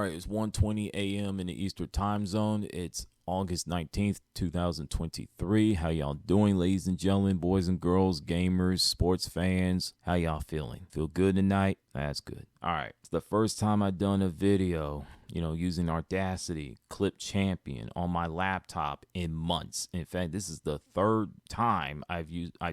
right, it's 1:20 a.m. in the Eastern time zone. It's August 19th, 2023. How y'all doing, ladies and gentlemen, boys and girls, gamers, sports fans? How y'all feeling? Feel good tonight? That's good. All right. It's the first time I've done a video, using Audacity, Clip Champion on my laptop in months. In fact, this is the third time I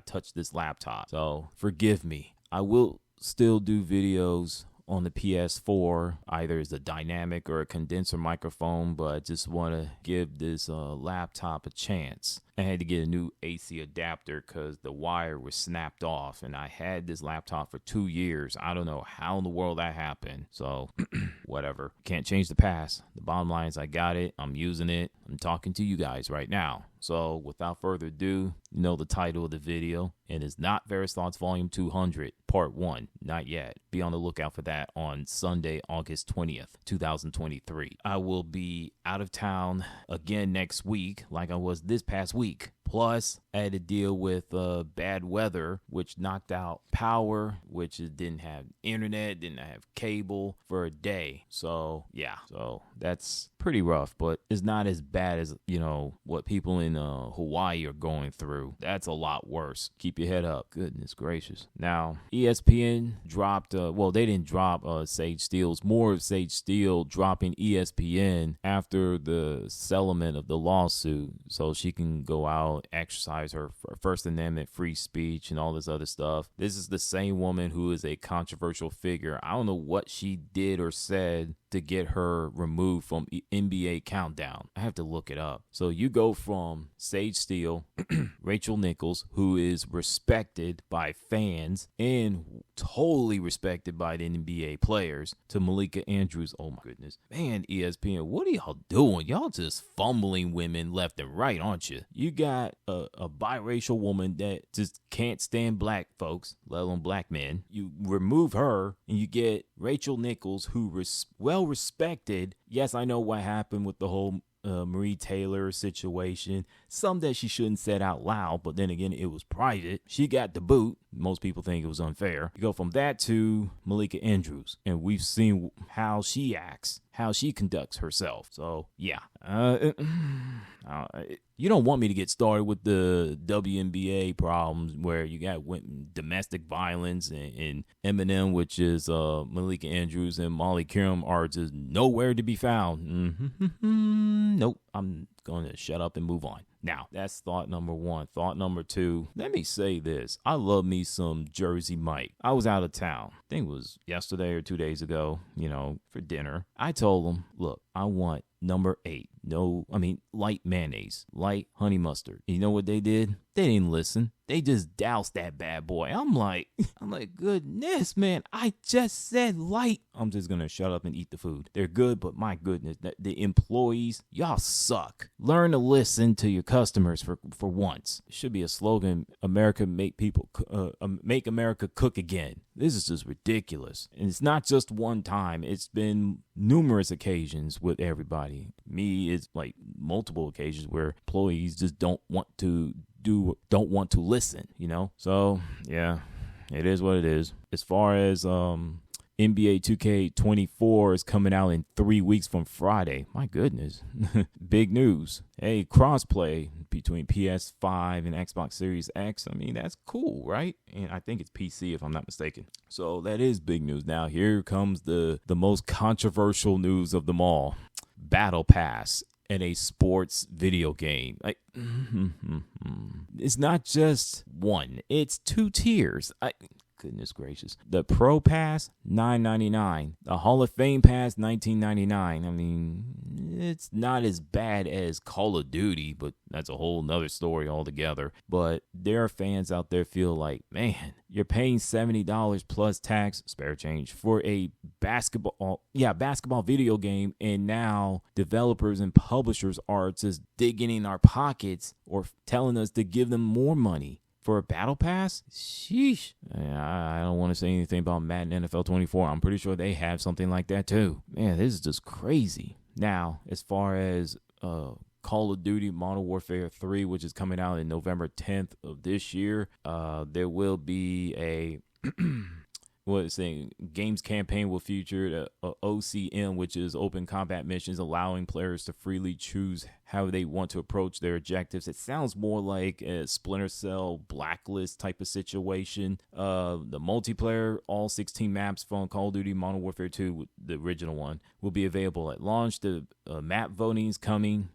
touched this laptop. So forgive me. I will still do videos on the PS4, either as a dynamic or a condenser microphone, but I just want to give this laptop a chance. I had to get a new AC adapter because the wire was snapped off, and I had this laptop for 2 years. I don't know how in the world that happened, so whatever. Can't change the past. The bottom line is I got it. I'm using it. I'm talking to you guys right now. So without further ado, you know the title of the video. It is not Various Thoughts Volume 200, Part 1. Not yet. Be on the lookout for that on Sunday, August 20th, 2023. I will be out of town again next week, like I was this past week. Plus, I had to deal with bad weather, which knocked out power, which didn't have internet, didn't have cable for a day. So, yeah. So, that's pretty rough, but it's not as bad as, what people in Hawaii are going through. That's a lot worse. Keep your head up. Goodness gracious. Now, ESPN dropped, they didn't drop Sage Steele. It's more of Sage Steele dropping ESPN after the settlement of the lawsuit so she can go out, exercise her First Amendment free speech and all this other stuff. This is the same woman who is a controversial figure. I don't know what she did or said to get her removed from NBA Countdown. I have to look it up. So you go from Sage Steele, Rachel Nichols, who is respected by fans and totally respected by the NBA players, to Malika Andrews. Oh my goodness. Man, ESPN, what are y'all doing? Y'all just fumbling women left and right, aren't you? You got a biracial woman that just can't stand black folks, let alone black men. You remove her and you get Rachel Nichols, who well respected. Yes, I know what happened with the whole Marie Taylor situation. Some that she shouldn't said out loud, but then again, it was private. She got the boot. Most people think it was unfair. You go from that to Malika Andrews, and we've seen how she acts, how she conducts herself. So, yeah. You don't want me to get started with the WNBA problems where you got domestic violence and Eminem, which is Malika Andrews, and Molly Kim are just nowhere to be found. Nope. I'm going to shut up and move on. Now, that's thought number one. Thought number two, let me say this. I love me some Jersey Mike. I was out of town. I think it was yesterday or 2 days ago, for dinner. I told him, look, I want number 8. Light mayonnaise, light honey mustard. You know what they did? They didn't listen. They just doused that bad boy. I'm like, goodness, man, I just said light. I'm just going to shut up and eat the food. They're good, but my goodness, the employees, y'all suck. Learn to listen to your customers for once. It should be a slogan, America make America cook again. This is just ridiculous. And it's not just one time. It's been numerous occasions with everybody. Me, it's like multiple occasions where employees just don't want to listen, So, yeah, it is what it is. As far as NBA 2K24 is coming out in 3 weeks from Friday. My goodness. Big news. Hey, crossplay between PS5 and Xbox Series X. That's cool, right? And I think it's PC if I'm not mistaken. So that is big news. Now, here comes the most controversial news of them all. Battle Pass in a sports video game. It's not just one. It's 2 tiers. Goodness gracious. The Pro Pass, $9.99. The Hall of Fame Pass, $19.99. It's not as bad as Call of Duty, but that's a whole nother story altogether. But there are fans out there feel like, man, you're paying $70 plus tax, spare change, for a basketball video game, and now developers and publishers are just digging in our pockets or telling us to give them more money for a battle pass? Sheesh. I don't want to say anything about Madden NFL 24. I'm pretty sure they have something like that too. Man, this is just crazy. Now, as far as Call of Duty Modern Warfare 3, which is coming out in November 10th of this year, there will be a what it's saying, games campaign will feature the OCM, which is open combat missions, allowing players to freely choose how they want to approach their objectives. It sounds more like a Splinter Cell Blacklist type of situation. The multiplayer, all 16 maps from Call of Duty Modern Warfare 2, the original one, will be available at launch. The map voting is coming.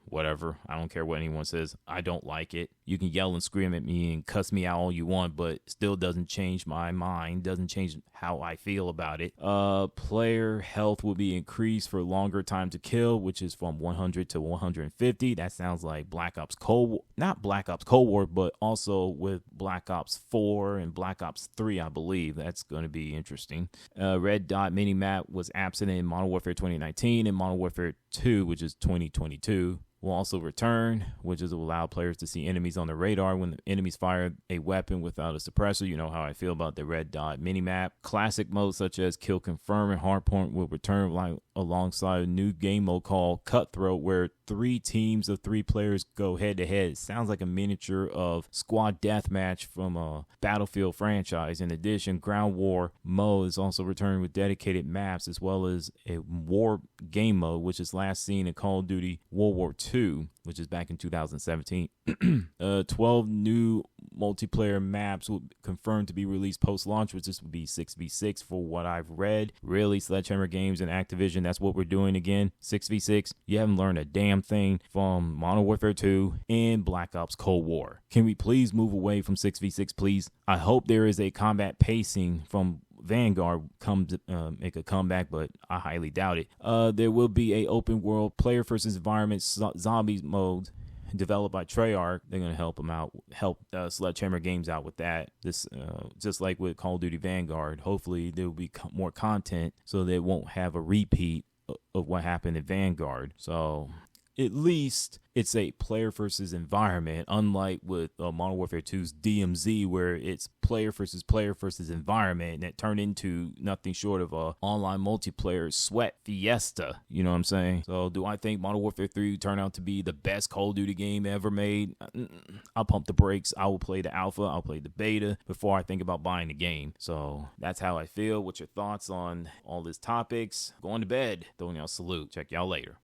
Whatever. I don't care what anyone says. I don't like it. You can yell and scream at me and cuss me out all you want, but still doesn't change my mind, doesn't change how I feel about it. Player health will be increased for longer time to kill, which is from 100 to 150. That sounds like Black Ops Cold War, not Black Ops Cold War, but also with Black Ops 4 and Black Ops 3, I believe. That's going to be interesting. Red Dot minimap was absent in Modern Warfare 2019 and Modern Warfare 2, which is 2022. Will also return, which is to allow players to see enemies on the radar when the enemies fire a weapon without a suppressor. You know how I feel about the red dot minimap. Classic modes such as Kill Confirm and Hardpoint will return alongside a new game mode called Cutthroat, where 3 teams of 3 players go head to head. It sounds like a miniature of Squad Deathmatch from a Battlefield franchise. In addition, Ground War mode is also returning with dedicated maps, as well as a war game mode, which is last seen in Call of Duty World War II, which is back in 2017. 12 new multiplayer maps will be confirmed to be released post-launch, which this would be 6v6 for what I've read. Really, Sledgehammer Games and Activision, that's what we're doing again. 6v6. You haven't learned a damn thing from Modern Warfare 2 and Black Ops Cold War. Can we please move away from 6v6, please? I hope there is a combat pacing from Vanguard come to make a comeback, but I highly doubt it. There will be a open world player versus environment zombies mode developed by Treyarch. They're going to help them out, help Sledgehammer Games out with that. This just like with Call of Duty Vanguard. Hopefully there will be more content so they won't have a repeat of what happened in Vanguard. So at least it's a player versus environment, unlike with Modern Warfare 2's DMZ, where it's player versus environment, and it turned into nothing short of a online multiplayer sweat fiesta. You know what I'm saying? So do I think Modern Warfare 3 turned out to be the best Call of Duty game ever made? I'll pump the brakes. I will play the alpha. I'll play the beta before I think about buying the game. So that's how I feel. What's your thoughts on all these topics? Going to bed. Throwing y'all a salute. Check y'all later.